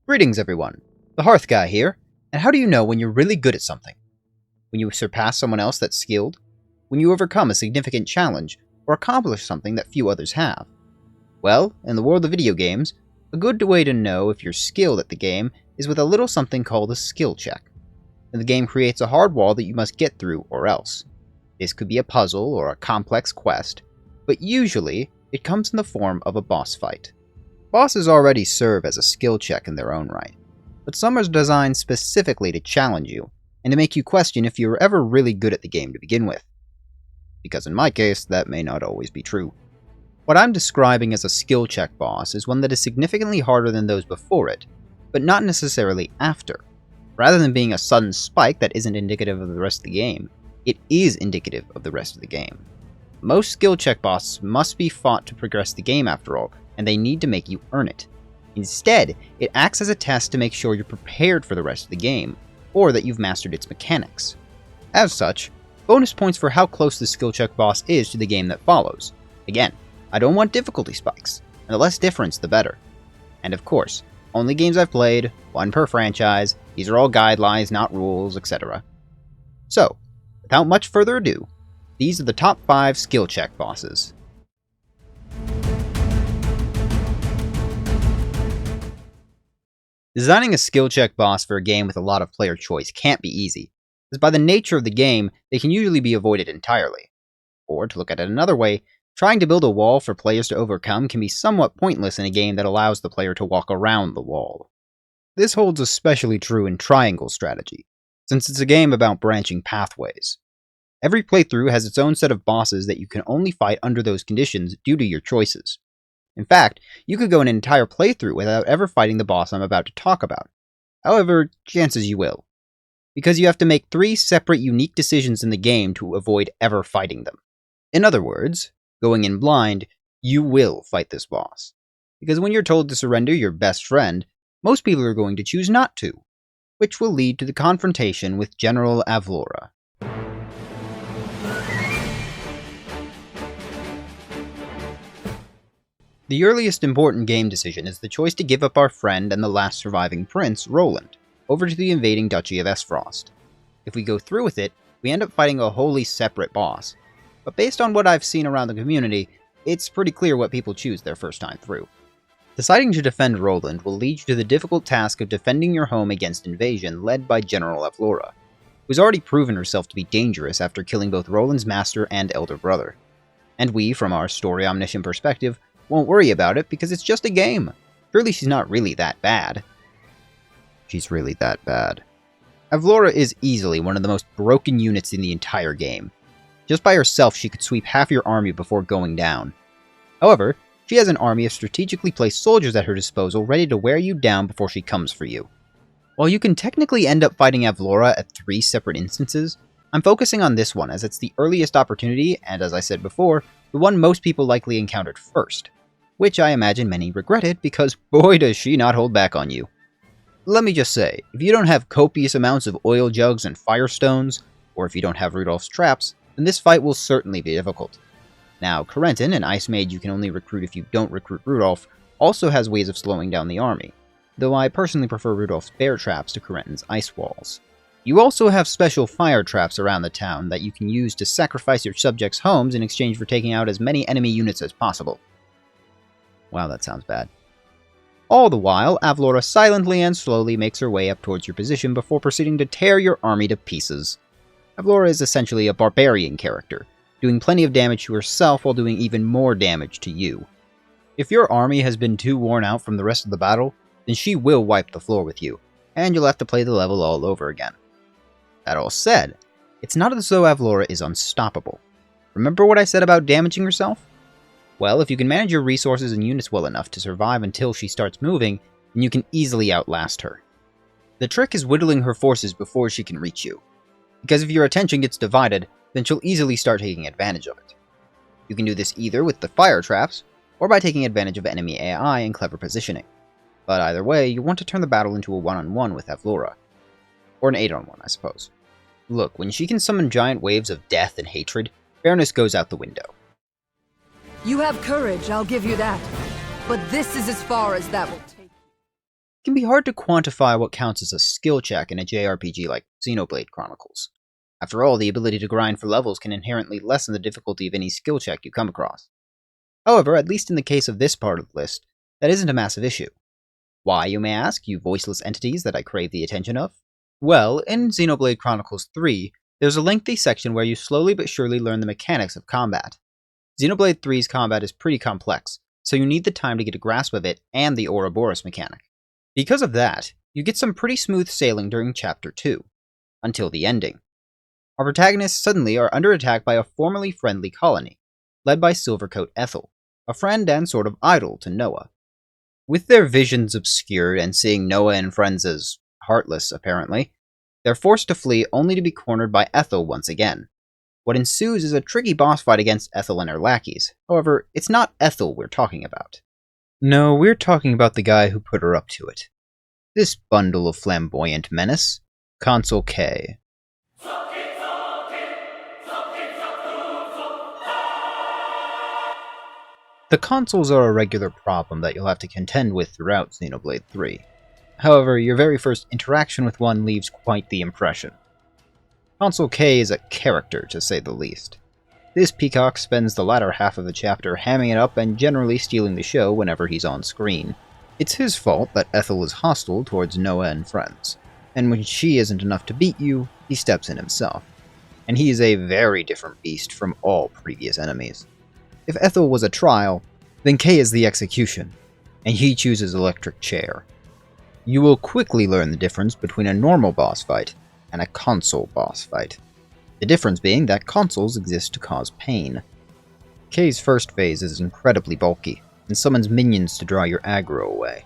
Greetings everyone, the Hearth Guy here, and how do you know when you're really good at something? When you surpass someone else that's skilled? When you overcome a significant challenge, or accomplish something that few others have? Well, in the world of video games, a good way to know if you're skilled at the game is with a little something called a skill check. And the game creates a hard wall that you must get through or else. This could be a puzzle or a complex quest, but usually it comes in the form of a boss fight. Bosses already serve as a skill check in their own right, but some are designed specifically to challenge you, and to make you question if you were ever really good at the game to begin with. Because in my case, that may not always be true. What I'm describing as a skill check boss is one that is significantly harder than those before it, but not necessarily after. Rather than being a sudden spike that isn't indicative of the rest of the game, it is indicative of the rest of the game. Most skill check bosses must be fought to progress the game after all, and they need to make you earn it. Instead, it acts as a test to make sure you're prepared for the rest of the game, or that you've mastered its mechanics. As such, bonus points for how close the skill check boss is to the game that follows. Again, I don't want difficulty spikes, and the less difference the better. And of course, only games I've played, one per franchise, these are all guidelines, not rules, etc. So, without much further ado, these are the top 5 skill check bosses. Designing a skill check boss for a game with a lot of player choice can't be easy, as by the nature of the game, they can usually be avoided entirely. Or, to look at it another way, trying to build a wall for players to overcome can be somewhat pointless in a game that allows the player to walk around the wall. This holds especially true in triangle strategy, since it's a game about branching pathways. Every playthrough has its own set of bosses that you can only fight under those conditions due to your choices. In fact, you could go an entire playthrough without ever fighting the boss I'm about to talk about. However, chances you will. Because you have to make 3 separate unique decisions in the game to avoid ever fighting them. In other words, going in blind, you will fight this boss. Because when you're told to surrender your best friend, most people are going to choose not to, which will lead to the confrontation with General Avlora. The earliest important game decision is the choice to give up our friend and the last surviving prince, Roland, over to the invading Duchy of Esfrost. If we go through with it, we end up fighting a wholly separate boss, but based on what I've seen around the community, it's pretty clear what people choose their first time through. Deciding to defend Roland will lead you to the difficult task of defending your home against invasion led by General Avlora, who's already proven herself to be dangerous after killing both Roland's master and elder brother. And we, from our story omniscient perspective, won't worry about it because it's just a game. Surely she's not really that bad. She's really that bad. Avlora is easily one of the most broken units in the entire game. Just by herself, she could sweep half your army before going down. However, she has an army of strategically placed soldiers at her disposal ready to wear you down before she comes for you. While you can technically end up fighting Avlora at 3 separate instances, I'm focusing on this one as it's the earliest opportunity and, as I said before, the one most people likely encountered first. Which I imagine many regretted because boy does she not hold back on you. Let me just say, if you don't have copious amounts of oil jugs and firestones, or if you don't have Rudolph's traps, then this fight will certainly be difficult. Now, Corentin, an ice mage you can only recruit if you don't recruit Rudolph, also has ways of slowing down the army, though I personally prefer Rudolph's bear traps to Corentin's ice walls. You also have special fire traps around the town that you can use to sacrifice your subjects' homes in exchange for taking out as many enemy units as possible. Wow, that sounds bad. All the while, Avlora silently and slowly makes her way up towards your position before proceeding to tear your army to pieces. Avlora is essentially a barbarian character, doing plenty of damage to herself while doing even more damage to you. If your army has been too worn out from the rest of the battle, then she will wipe the floor with you, and you'll have to play the level all over again. That all said, it's not as though Avlora is unstoppable. Remember what I said about damaging herself? Well, if you can manage your resources and units well enough to survive until she starts moving, then you can easily outlast her. The trick is whittling her forces before she can reach you, because if your attention gets divided, then she'll easily start taking advantage of it. You can do this either with the fire traps, or by taking advantage of enemy AI and clever positioning. But either way, you want to turn the battle into a 1-on-1 with Avlora. Or an 8-on-1, I suppose. Look, when she can summon giant waves of death and hatred, fairness goes out the window. You have courage, I'll give you that. But this is as far as that will take you. can be hard to quantify what counts as a skill check in a JRPG like Xenoblade Chronicles. After all, the ability to grind for levels can inherently lessen the difficulty of any skill check you come across. However, at least in the case of this part of the list, that isn't a massive issue. Why, you may ask, you voiceless entities that I crave the attention of? Well, in Xenoblade Chronicles 3, there's a lengthy section where you slowly but surely learn the mechanics of combat. Xenoblade 3's combat is pretty complex, so you need the time to get a grasp of it and the Ouroboros mechanic. Because of that, you get some pretty smooth sailing during Chapter 2, until the ending. Our protagonists suddenly are under attack by a formerly friendly colony, led by Silvercoat Ethel, a friend and sort of idol to Noah. With their visions obscured and seeing Noah and friends as heartless, apparently, they're forced to flee only to be cornered by Ethel once again. What ensues is a tricky boss fight against Ethel and her lackeys. However, it's not Ethel we're talking about. No, we're talking about the guy who put her up to it. This bundle of flamboyant menace, Consul K. The consoles are a regular problem that you'll have to contend with throughout Xenoblade 3. However, your very first interaction with one leaves quite the impression. Consul K is a character, to say the least. This peacock spends the latter half of the chapter hamming it up and generally stealing the show whenever he's on screen. It's his fault that Ethel is hostile towards Noah and friends, and when she isn't enough to beat you, he steps in himself. And he is a very different beast from all previous enemies. If Ethel was a trial, then K is the execution, and he chooses Electric Chair. You will quickly learn the difference between a normal boss fight and a console boss fight. The difference being that consoles exist to cause pain. K's first phase is incredibly bulky, and summons minions to draw your aggro away.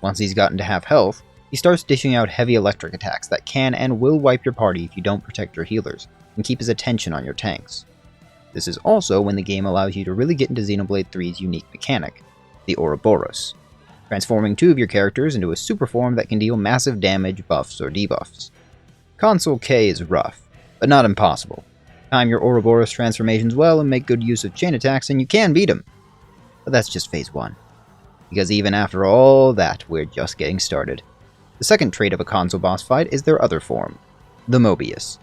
Once he's gotten to half health, he starts dishing out heavy electric attacks that can and will wipe your party if you don't protect your healers, and keep his attention on your tanks. This is also when the game allows you to really get into Xenoblade 3's unique mechanic, the Ouroboros, transforming two of your characters into a super form that can deal massive damage, buffs, or debuffs. Consul K is rough, but not impossible. Time your Ouroboros transformations well and make good use of chain attacks and you can beat him. But that's just phase 1. Because even after all that, we're just getting started. The second trait of a console boss fight is their other form, the Mobius.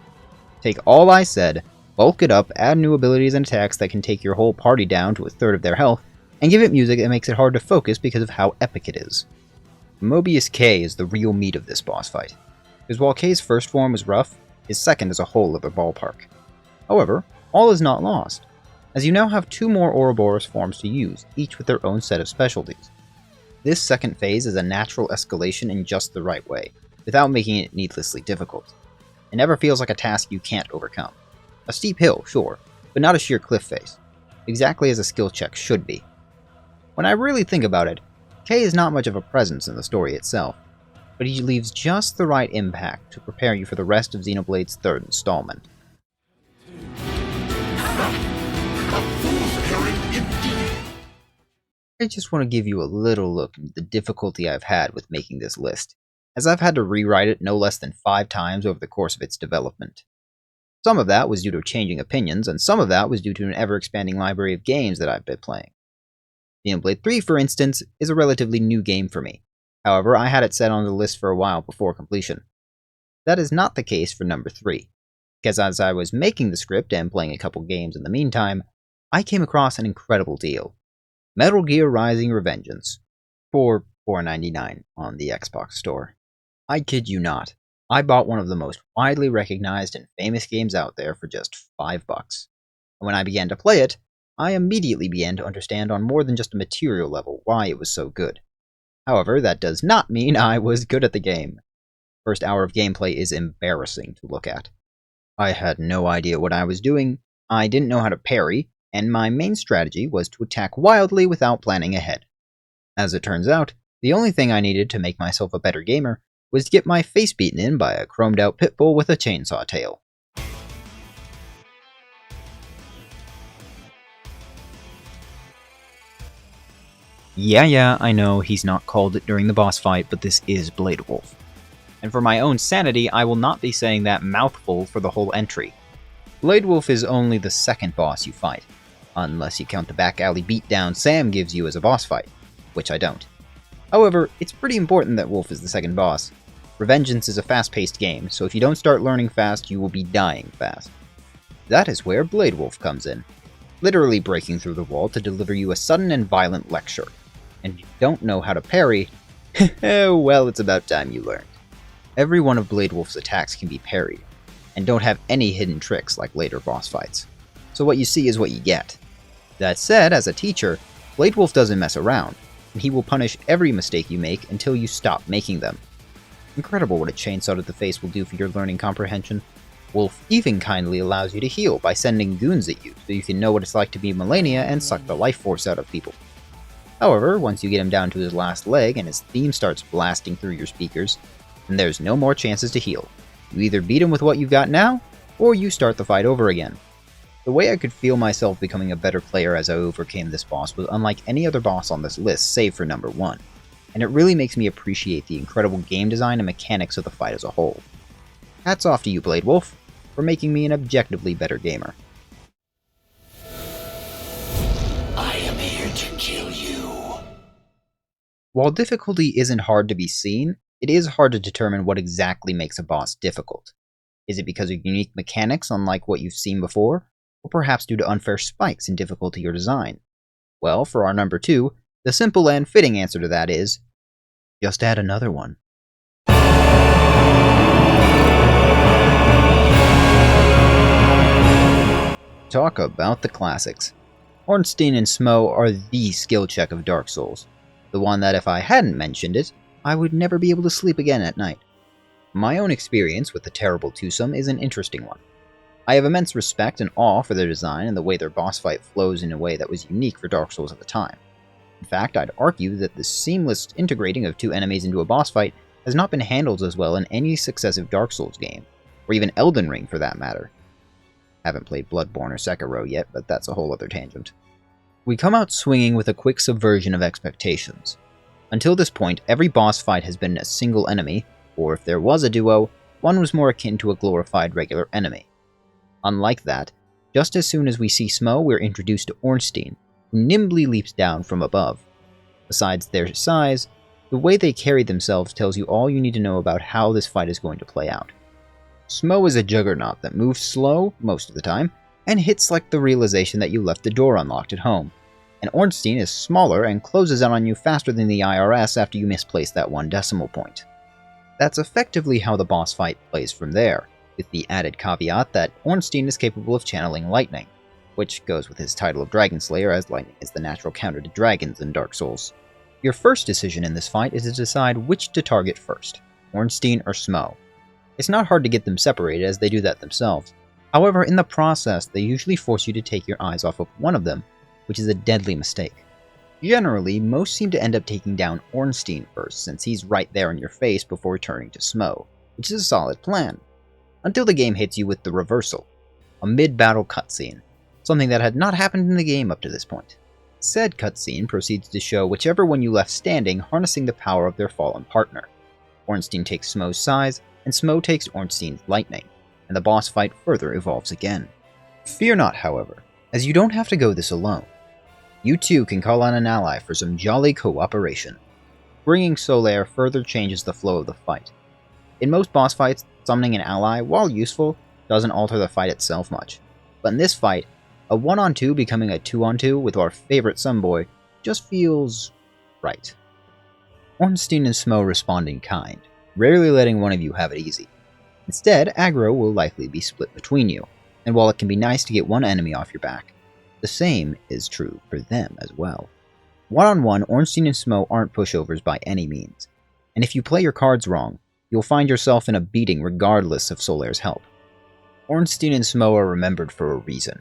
Take all I said, bulk it up, add new abilities and attacks that can take your whole party down to a third of their health, and give it music that makes it hard to focus because of how epic it is. Mobius K is the real meat of this boss fight, because while K's first form was rough, his second is a whole other ballpark. However, all is not lost, as you now have 2 more Ouroboros forms to use, each with their own set of specialties. This second phase is a natural escalation in just the right way, without making it needlessly difficult. It never feels like a task you can't overcome. A steep hill, sure, but not a sheer cliff face, exactly as a skill check should be. When I really think about it, K is not much of a presence in the story itself, but he leaves just the right impact to prepare you for the rest of Xenoblade's third installment. I just want to give you a little look into the difficulty I've had with making this list, as I've had to rewrite it no less than 5 times over the course of its development. Some of that was due to changing opinions, and some of that was due to an ever-expanding library of games that I've been playing. Xenoblade 3, for instance, is a relatively new game for me. However, I had it set on the list for a while before completion. That is not the case for number 3, because as I was making the script and playing a couple games in the meantime, I came across an incredible deal. Metal Gear Rising: Revengeance, for $4.99 on the Xbox Store. I kid you not, I bought one of the most widely recognized and famous games out there for just $5. And when I began to play it, I immediately began to understand on more than just a material level why it was so good. However, that does not mean I was good at the game. First hour of gameplay is embarrassing to look at. I had no idea what I was doing, I didn't know how to parry, and my main strategy was to attack wildly without planning ahead. As it turns out, the only thing I needed to make myself a better gamer was to get my face beaten in by a chromed out pit bull with a chainsaw tail. Yeah, I know he's not called it during the boss fight, but this is Blade Wolf. And for my own sanity, I will not be saying that mouthful for the whole entry. Blade Wolf is only the second boss you fight, unless you count the back alley beatdown Sam gives you as a boss fight, which I don't. However, it's pretty important that Wolf is the second boss. Revengeance is a fast-paced game, so if you don't start learning fast, you will be dying fast. That is where Blade Wolf comes in, literally breaking through the wall to deliver you a sudden and violent lecture. And if you don't know how to parry, well, it's about time you learned. Every one of Blade Wolf's attacks can be parried, and don't have any hidden tricks like later boss fights. So what you see is what you get. That said, as a teacher, Blade Wolf doesn't mess around, and he will punish every mistake you make until you stop making them. Incredible what a chainsaw to the face will do for your learning comprehension. Wolf even kindly allows you to heal by sending goons at you, so you can know what it's like to be Malenia and suck the life force out of people. However, once you get him down to his last leg and his theme starts blasting through your speakers, then there's no more chances to heal. You either beat him with what you've got now, or you start the fight over again. The way I could feel myself becoming a better player as I overcame this boss was unlike any other boss on this list save for number 1, and it really makes me appreciate the incredible game design and mechanics of the fight as a whole. Hats off to you, Blade Wolf, for making me an objectively better gamer. I am here to kill you. While difficulty isn't hard to be seen, it is hard to determine what exactly makes a boss difficult. Is it because of unique mechanics unlike what you've seen before? Or perhaps due to unfair spikes in difficulty or design? Well, for our number 2, the simple and fitting answer to that is, just add another one. Talk about the classics. Ornstein and Smough are the skill check of Dark Souls. The one that if I hadn't mentioned it, I would never be able to sleep again at night. My own experience with the terrible twosome is an interesting one. I have immense respect and awe for their design and the way their boss fight flows in a way that was unique for Dark Souls at the time. In fact, I'd argue that the seamless integrating of two enemies into a boss fight has not been handled as well in any successive Dark Souls game, or even Elden Ring for that matter. Haven't played Bloodborne or Sekiro yet, but that's a whole other tangent. We come out swinging with a quick subversion of expectations. Until this point, every boss fight has been a single enemy, or if there was a duo, one was more akin to a glorified regular enemy. Unlike that, just as soon as we see Smough, we're introduced to Ornstein, who nimbly leaps down from above. Besides their size, the way they carry themselves tells you all you need to know about how this fight is going to play out. Smough is a juggernaut that moves slow, most of the time, and hits like the realization that you left the door unlocked at home. And Ornstein is smaller and closes out on you faster than the IRS after you misplace that one decimal point. That's effectively how the boss fight plays from there, with the added caveat that Ornstein is capable of channeling lightning, which goes with his title of Dragon Slayer, as lightning is the natural counter to dragons in Dark Souls. Your first decision in this fight is to decide which to target first, Ornstein or Smough. It's not hard to get them separated as they do that themselves. However, in the process, they usually force you to take your eyes off of one of them, which is a deadly mistake. Generally, most seem to end up taking down Ornstein first, since he's right there in your face before returning to Smough, which is a solid plan. Until the game hits you with the reversal, a mid-battle cutscene, something that had not happened in the game up to this point. Said cutscene proceeds to show whichever one you left standing harnessing the power of their fallen partner. Ornstein takes Smough's size, and Smough takes Ornstein's lightning, and the boss fight further evolves again. Fear not, however, as you don't have to go this alone. You too can call on an ally for some jolly cooperation. Bringing Solaire further changes the flow of the fight. In most boss fights, summoning an ally, while useful, doesn't alter the fight itself much. But in this fight, a 1-on-2 becoming a 2-on-2 with our favorite Sunboy just feels right. Ornstein and Smough respond in kind, rarely letting one of you have it easy. Instead, aggro will likely be split between you, and while it can be nice to get one enemy off your back, the same is true for them as well. One-on-one, Ornstein and Smough aren't pushovers by any means, and if you play your cards wrong, you'll find yourself in a beating regardless of Solaire's help. Ornstein and Smough are remembered for a reason.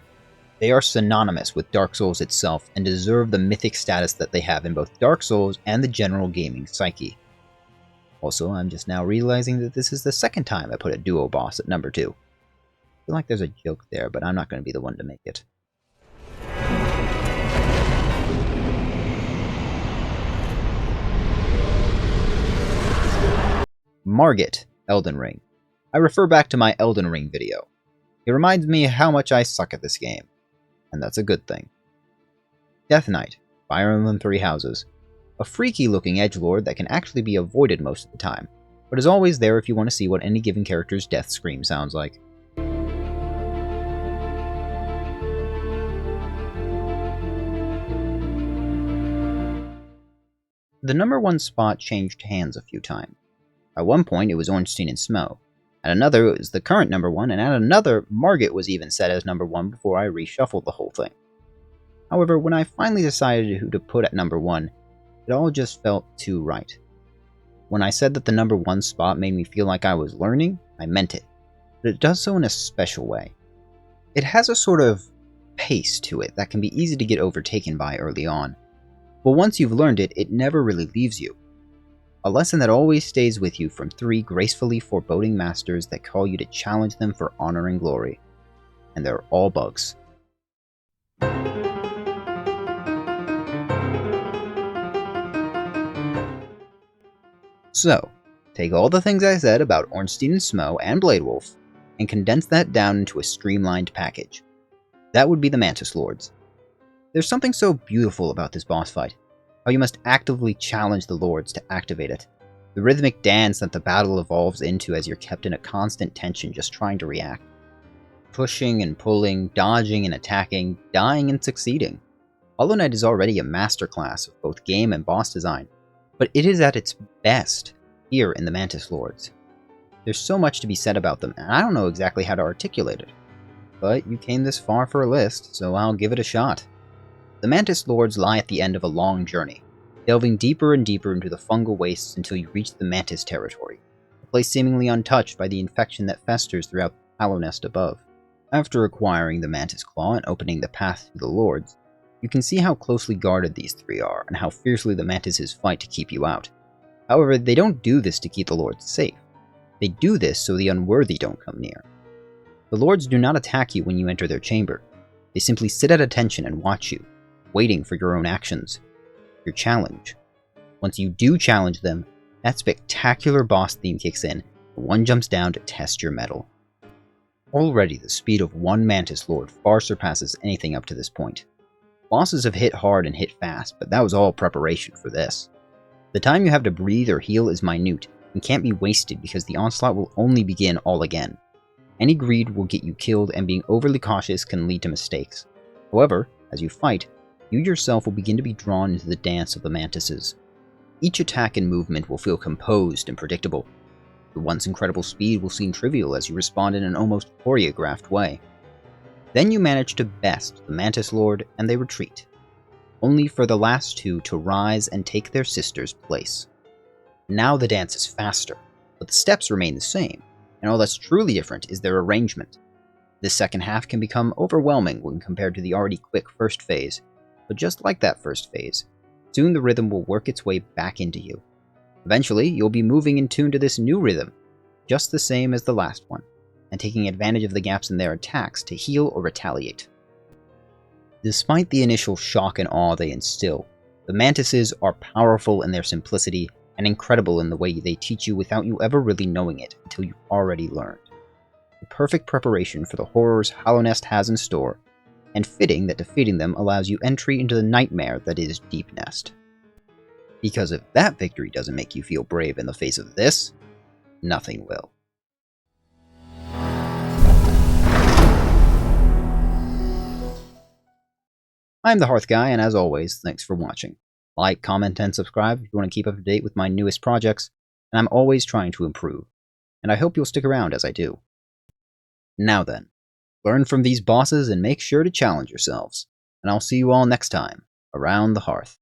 They are synonymous with Dark Souls itself and deserve the mythic status that they have in both Dark Souls and the general gaming psyche. Also, I'm just now realizing that this is the second time I put a duo boss at number 2. I feel like there's a joke there, but I'm not going to be the one to make it. Margit, Elden Ring. I refer back to my Elden Ring video. It reminds me how much I suck at this game, and that's a good thing. Death Knight, Fire Emblem Three Houses. A freaky looking edgelord that can actually be avoided most of the time, but is always there if you want to see what any given character's death scream sounds like. The number 1 spot changed hands a few times. At one point it was Ornstein and Smough, at another it was the current number 1, and at another Margit was even set as number 1 before I reshuffled the whole thing. However, when I finally decided who to put at number 1, it all just felt too right. When I said that the number 1 spot made me feel like I was learning, I meant it, but it does so in a special way. It has a sort of pace to it that can be easy to get overtaken by early on, but once you've learned it, it never really leaves you. A lesson that always stays with you from 3 gracefully foreboding masters that call you to challenge them for honor and glory. And they're all bugs. So, take all the things I said about Ornstein and Smough and Blade Wolf, and condense that down into a streamlined package. That would be the Mantis Lords. There's something so beautiful about this boss fight, how you must actively challenge the Lords to activate it. The rhythmic dance that the battle evolves into as you're kept in a constant tension just trying to react. Pushing and pulling, dodging and attacking, dying and succeeding. Hollow Knight is already a masterclass of both game and boss design, but it is at its best here in the Mantis Lords. There's so much to be said about them, and I don't know exactly how to articulate it. But you came this far for a list, so I'll give it a shot. The Mantis Lords lie at the end of a long journey, delving deeper and deeper into the fungal wastes until you reach the Mantis territory, a place seemingly untouched by the infection that festers throughout the Hollow Nest above. After acquiring the Mantis Claw and opening the path to the Lords, you can see how closely guarded these 3 are, and how fiercely the Mantises fight to keep you out. However, they don't do this to keep the Lords safe. They do this so the unworthy don't come near. The Lords do not attack you when you enter their chamber. They simply sit at attention and watch you, waiting for your own actions, your challenge. Once you do challenge them, that spectacular boss theme kicks in, and one jumps down to test your mettle. Already, the speed of one Mantis Lord far surpasses anything up to this point. Bosses have hit hard and hit fast, but that was all preparation for this. The time you have to breathe or heal is minute, and can't be wasted because the onslaught will only begin all again. Any greed will get you killed, and being overly cautious can lead to mistakes. However, as you fight, you yourself will begin to be drawn into the dance of the Mantises. Each attack and movement will feel composed and predictable. Your once incredible speed will seem trivial as you respond in an almost choreographed way. Then you manage to best the Mantis Lord and they retreat, only for the last 2 to rise and take their sister's place. Now the dance is faster, but the steps remain the same, and all that's truly different is their arrangement. This second half can become overwhelming when compared to the already quick first phase, but just like that first phase, soon the rhythm will work its way back into you. Eventually, you'll be moving in tune to this new rhythm, just the same as the last one, and taking advantage of the gaps in their attacks to heal or retaliate. Despite the initial shock and awe they instill, the Mantises are powerful in their simplicity and incredible in the way they teach you without you ever really knowing it until you've already learned. The perfect preparation for the horrors Hollow Nest has in store, and fitting that defeating them allows you entry into the nightmare that is Deep Nest. Because if that victory doesn't make you feel brave in the face of this, nothing will. I'm the Hearth Guy, and as always, thanks for watching. Like, comment, and subscribe if you want to keep up to date with my newest projects, and I'm always trying to improve, and I hope you'll stick around as I do. Now then, learn from these bosses and make sure to challenge yourselves, and I'll see you all next time, around the hearth.